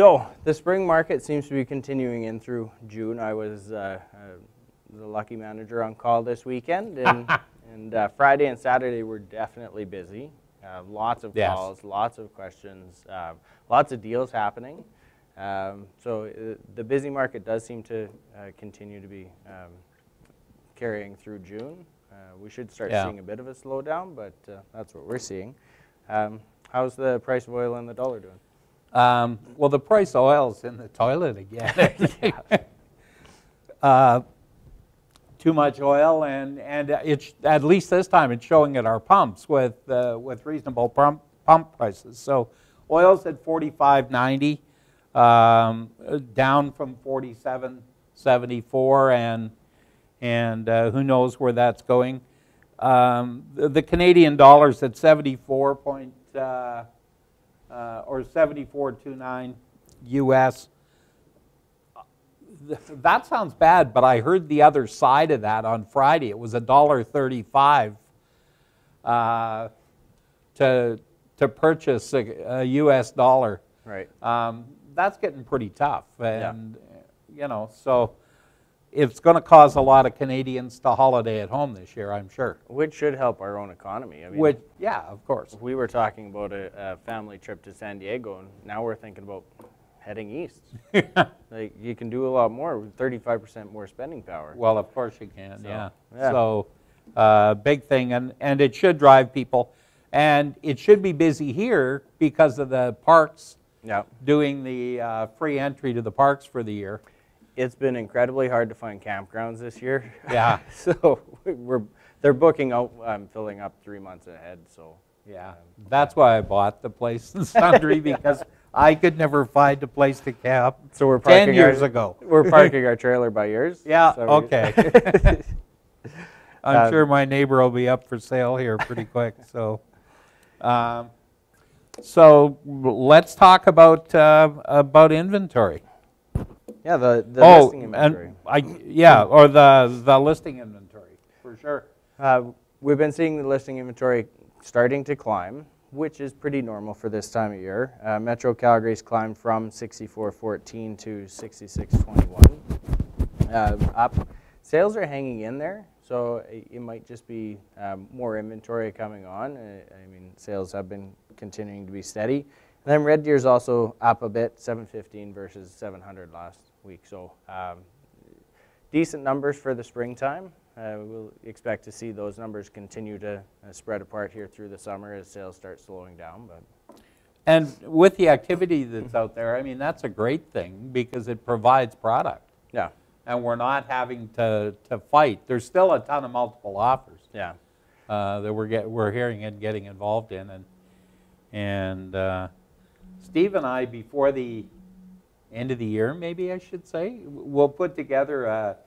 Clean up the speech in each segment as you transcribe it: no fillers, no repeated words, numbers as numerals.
So the spring market seems to be continuing in through June. I was the lucky manager on call this weekend, and Friday and Saturday were definitely busy. Lots of calls, lots of questions, lots of deals happening. So the busy market does seem to continue to be carrying through June. We should start seeing a bit of a slowdown, but that's what we're seeing. How's the price of oil and the dollar doing? Well, the price of oil's in the toilet again. Too much oil, and it's, at least this time it's showing at our pumps with reasonable pump prices. So oil's at $45.90, down from $47.74, and who knows where that's going. The Canadian dollar's at 74.29 US. That sounds bad, but I heard the other side of that on Friday. It was $1.35 to purchase a US dollar. Right. That's getting pretty tough, and you know, so it's going to cause a lot of Canadians to holiday at home this year, I'm sure. Which should help our own economy. I mean, yeah, of course. We were talking about a family trip to San Diego, and now we're thinking about heading east. Like, you can do a lot more with 35% more spending power. Well, of course you can, So, big thing, and it should drive people. And it should be busy here because of the parks doing the free entry to the parks for the year. It's been incredibly hard to find campgrounds this year. Yeah. So they're booking out, filling up 3 months ahead. So that's why I bought the place in Sundre, because I could never find a place to camp. So we're parking 10 years ago. We're parking our trailer by yours. Yeah. So okay. I'm sure my neighbor will be up for sale here pretty quick. So, so let's talk about inventory. Yeah, the listing inventory. Or the listing inventory, for sure. We've been seeing the listing inventory starting to climb, which is pretty normal for this time of year. Metro Calgary's climbed from 64.14 to 66.21. Up. Sales are hanging in there, so it might just be more inventory coming on. I mean, sales have been continuing to be steady. And then Red Deer's also up a bit, 715 versus 700 last week. So decent numbers for the springtime. We'll expect to see those numbers continue to spread apart here through the summer as sales start slowing down. And with the activity that's out there, I mean, that's a great thing because it provides product. Yeah. And we're not having to fight. There's still a ton of multiple offers. Yeah. That we're hearing and getting involved in, and Steve and I, before the end of the year, maybe I should say, we'll put together a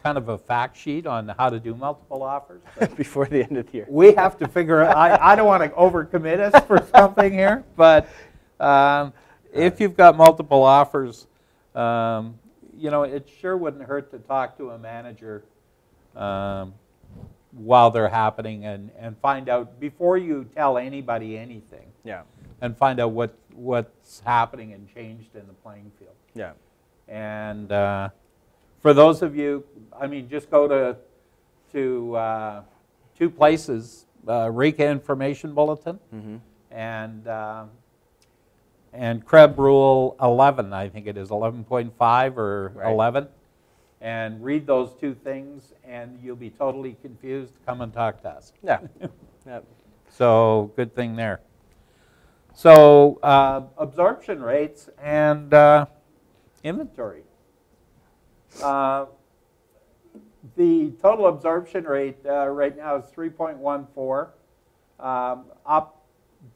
kind of a fact sheet on how to do multiple offers. Before the end of the year. We have to figure out, I don't want to overcommit us for something here, but if you've got multiple offers, you know, it sure wouldn't hurt to talk to a manager while they're happening and find out, before you tell anybody anything, and find out what's happening and changed in the playing field. Yeah. And for those of you, I mean, just go to two places, RECA Information Bulletin and CREB Rule 11, I think it is 11.5 or 11. And read those two things, and you'll be totally confused. Come and talk to us. Yeah. So good thing there. So absorption rates and inventory. The total absorption rate right now is 3.14, up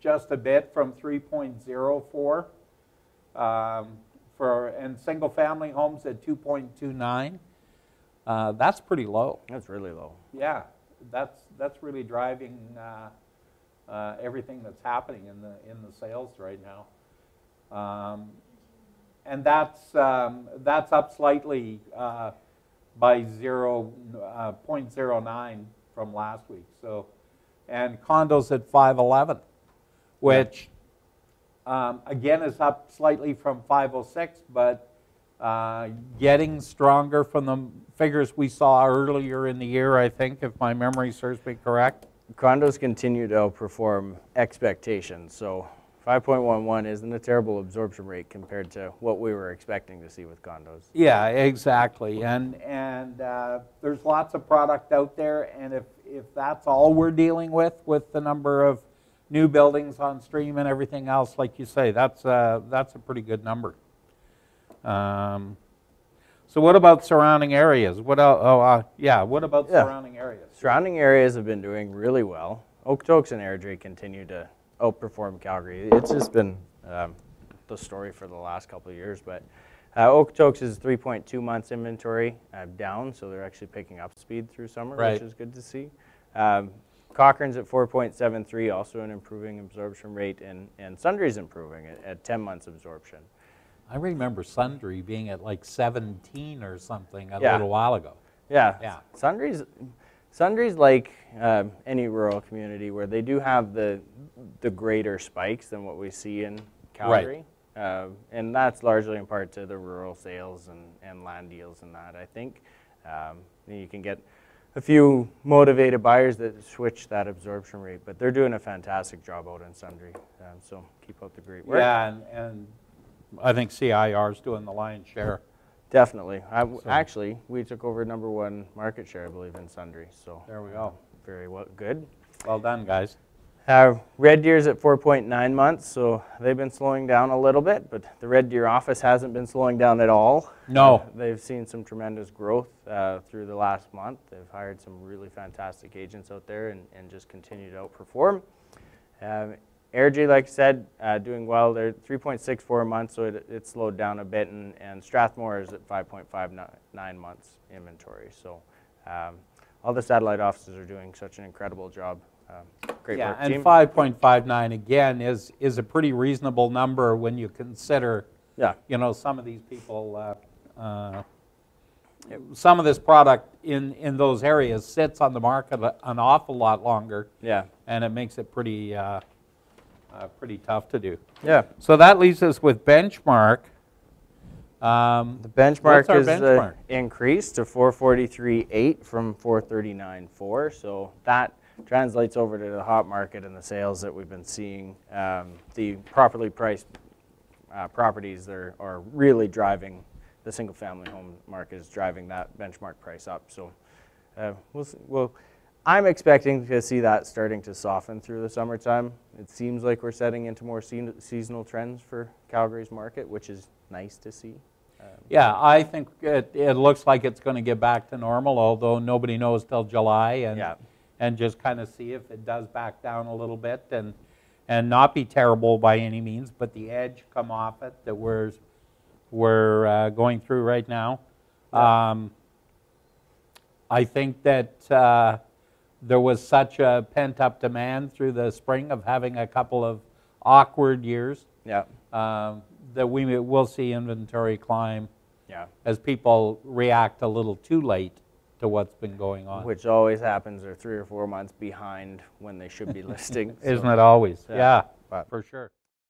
just a bit from 3.04. And single-family homes at 2.29. That's pretty low. That's really low. Yeah, that's really driving everything that's happening in the sales right now. And that's up slightly by 0.09 from last week. So, and condos at 511, which again, is up slightly from 506, but getting stronger from the figures we saw earlier in the year, I think, if my memory serves me correct. Condos continue to outperform expectations, so 5.11 isn't a terrible absorption rate compared to what we were expecting to see with condos. Yeah, exactly, and there's lots of product out there, and if that's all we're dealing with the number of new buildings on stream and everything else, like you say, that's a pretty good number. So what about surrounding areas? What else? What about surrounding areas? Surrounding areas have been doing really well. Okotoks and Airdrie continue to outperform Calgary. It's just been the story for the last couple of years, but Okotoks is 3.2 months inventory down, so they're actually picking up speed through summer, right, which is good to see. Cochrane's at 4.73, also an improving absorption rate, and Sundre's improving at 10 months absorption. I remember Sundre being at like 17 or something a little while ago. Yeah. Sundre's like any rural community where they do have the greater spikes than what we see in Calgary. Right. And that's largely in part to the rural sales and land deals and that, I think. You can get a few motivated buyers that switch that absorption rate, but they're doing a fantastic job out in Sundre. So keep up the great work. Yeah, and I think CIR is doing the lion's share. Definitely. Actually, we took over #1 market share, I believe, in Sundre. So there we go. Very good. Well done, guys. Red Deer's at 4.9 months, so they've been slowing down a little bit, but the Red Deer office hasn't been slowing down at all. No. They've seen some tremendous growth through the last month. They've hired some really fantastic agents out there and just continue to outperform. Airdrie, like I said, doing well. They're 3.64 months, so it slowed down a bit, and Strathmore is at 5.59 months inventory. So all the satellite offices are doing such an incredible job. Great work, team. And 5.59 again is a pretty reasonable number when you consider, some of these people, some of this product in those areas sits on the market an awful lot longer. Yeah. And it makes it pretty tough to do. Yeah. So that leaves us with benchmark. The benchmark is increased to 443.8 from 439.4. So that translates over to the hot market and the sales that we've been seeing. The properly priced properties are really driving the single-family home market, is driving that benchmark price up. So I'm expecting to see that starting to soften through the summertime. It seems like we're setting into more seasonal trends for Calgary's market, which is nice to see. Yeah, I think it looks like it's going to get back to normal, although nobody knows till July, and just kind of see if it does back down a little bit and not be terrible by any means, but the edge come off it that we're going through right now. I think that there was such a pent-up demand through the spring of having a couple of awkward years that we'll see inventory climb as people react a little too late to what's been going on. Which always happens. They're 3 or 4 months behind when they should be listing. Isn't it always? Yeah, for sure.